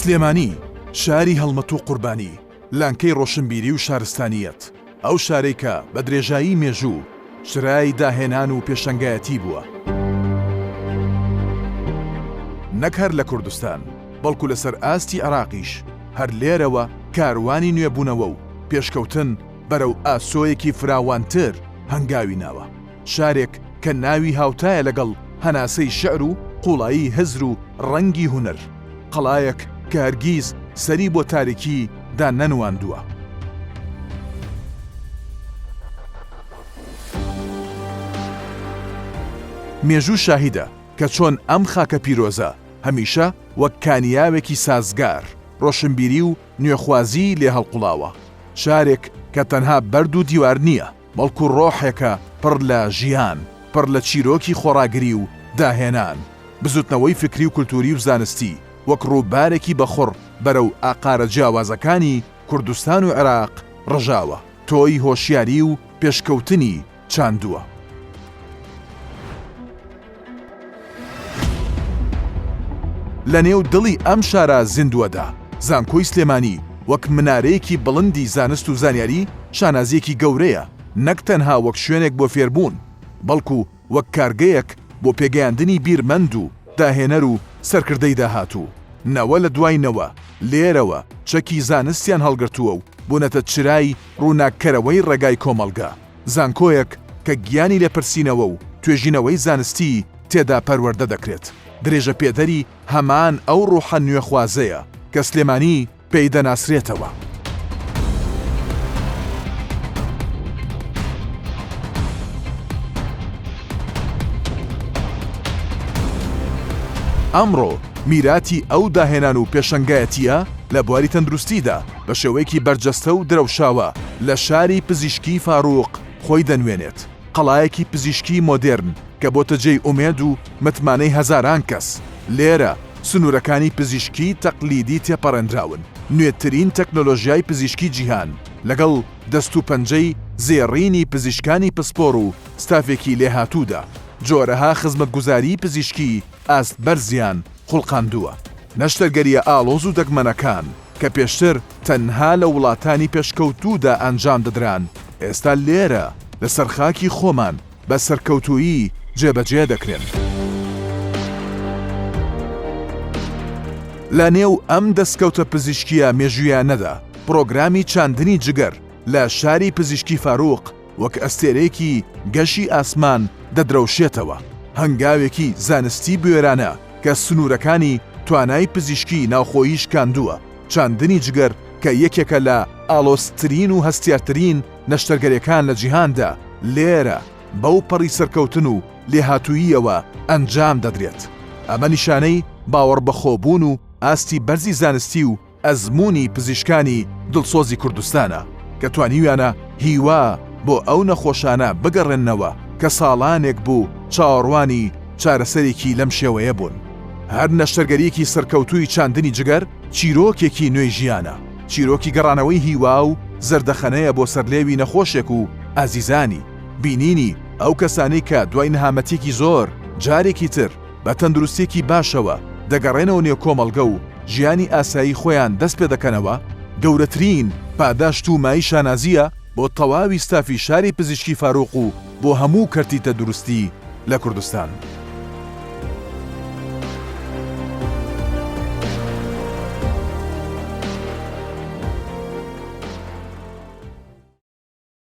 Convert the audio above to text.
سلێمانی شاری هەڵمەت و قوربانی لانکەی ڕۆشنبیری و شارستانیەت، ئەو شارەی کە بە درێژایی مێژوو شرای داهێنان و پێشەنگایەتی بووە، نەک هەر لە کوردستان بەڵکو لەسەر ئاستی عێراقیش هەر لێرەوە کاروانی نوێبوونەوە و پێشکەوتن بەرەو ئاسۆیەکی فراوانتر هەنگاوی ناوە، شارێک کە ناوی هاوتایە لەگەڵ هەناسەی شەعر و قوڵایی هزر و ڕەنگی هونەر، قەڵایەک کە هەرگیز سەری بۆ تاریکی دا نەنواندووە. مێژوو شاهیدە کە چۆن ئەم خاکە پیرۆزە هەمیشە وەک کانیاوێکی سازگار ڕۆشنبیری و نوێخوازی لێ هەڵقوڵاوە، شارێک کە تەنها بەرد و دیوار نییە بەڵکو ڕۆحێکە پڕ لە ژیان، پڕ لە چیرۆکی خۆڕاگری و داهێنان، بزوتنەوەی فکری و کولتوری و زانستی وەک ڕووبارێکی بەخڕ بەرەو ئاقارە جیاوازەکانی کوردستان و عێراق ڕژاوە، تۆی هۆشیاری و پێشکەوتنی چاندووە. لە نێو دڵی ئەم شارە زیندووەدا زانکۆی سلێمانی وەک منارەیەکی بڵندی زانست و زانیاری شانازیەکی گەورەیە، نەک تەنها وەک شوێنێک بۆ فێربوون بەڵکو وەک کارگەیەک بۆ پێگەیاندنی بیرمەند و داهێنەر و سەرکردەی داهاتوو، نەوە لە دوایینەوە لێرەوە چەکی زانستیان هەڵگرتووە و بوونەتە چرای ڕووناکەرەوەی ڕێگای کۆمەڵگا، زانکۆیەک کە گیانی لێپرسینەوە و توێژینەوەی زانستی تێدا پەروەردە دەکرێت، درێژە پێدەری هەمان ئەو ڕوحە نوێخوازەیە کە سلێمانی پێی دەناسرێتەوە. ئەمڕۆ میراتی ئەو داهێنان و پێشەنگایەتیە لە بواری تەندروستیدا بە شێوەیەکی بەرجەستە و درەوشاوە لە شاری پزیشکی فاروق خۆی دەنوێنێت، قەڵایەکی پزیشکی مۆدێرن کە بۆتە جێی ئومێد و متمانەی هەزاران کەس. لێرە سنوورەکانی پزیشکی تەقلیدی تێپەڕێنراون، نوێترین تەکنۆلۆژیای پزیشکی جیهان لەگەڵ دەست و پەنجەی زێڕینی پزیشکانی پسپۆڕ و ستافێکی لێهاتوودا، جۆرەها خزمەتگوزاری پزیشکی ئاست بەرزیان خوڵقاندووە، نەشتەرگەریە ئاڵۆز و دەگمەنەکان کە پێشتر تەنها لە وڵاتانی پێشکەوتوودا ئەنجام دەدران، ئێستا لێرە لە سەرخاکی خۆمان بە سەرکەوتویی جێبەجێ دەکرێن. لە نێو ئەم دەستکەوتە پزیشکیە مێژویانەدا پرۆگرامی چاندنی جگەر لە شاری پزیشکی فاروق وەک ئەستێرەیەکی گەشی ئاسمان دەدرەوشێتەوە، هەنگاوێکی زانستی بوێرانە کە سنوورەکانی توانای پزیشکی ناوخۆیی شکاندووە، چاندنی جگەر کە یەکێکە لە ئاڵۆزترین و هەستیارترین نەشتەرگەریەکان لە جیهاندا لێرە بەو پەڕی سەرکەوتن و لێهاتووییەوە ئەنجام دەدرێت. ئەمە نیشانەی باوەڕ بەخۆبوون و ئاستی بەرزی زانستی و ئەزموونی پزیشکانی دڵسۆزی کوردستانە کە توانیویانە هیوا بۆ ئەو نەخۆشانە بگەڕێنەوە کە ساڵانێک بوو چاوەڕوانی چارەسەرێکی لەم شێوەیە بوون. هەر نەشتەرگەریەکی سەرکەوتووی چاندنی جگەر چیرۆکێکی نوێی ژیانە، چیرۆکی گەڕانەوەی هیوا و زەردەخەنەیە بۆ سەرلێوی نەخۆشێک و ئازیزانی، بینینی ئەو کەسانی کە دوای نەهامەتێکی زۆر جارێکی تر بە تەندروستێکی باشەوە دەگەڕێنەوە نێو کۆمەڵگە و ژیانی ئاسایی خۆیان دەست پێ دەکەنەوە، گەورەترین پاداشت و مای شانازیە بۆ تەواوی ستافی شاری پزیشکی فاروق و بۆ هەموو کەرتی تەندروستی لە کوردستان.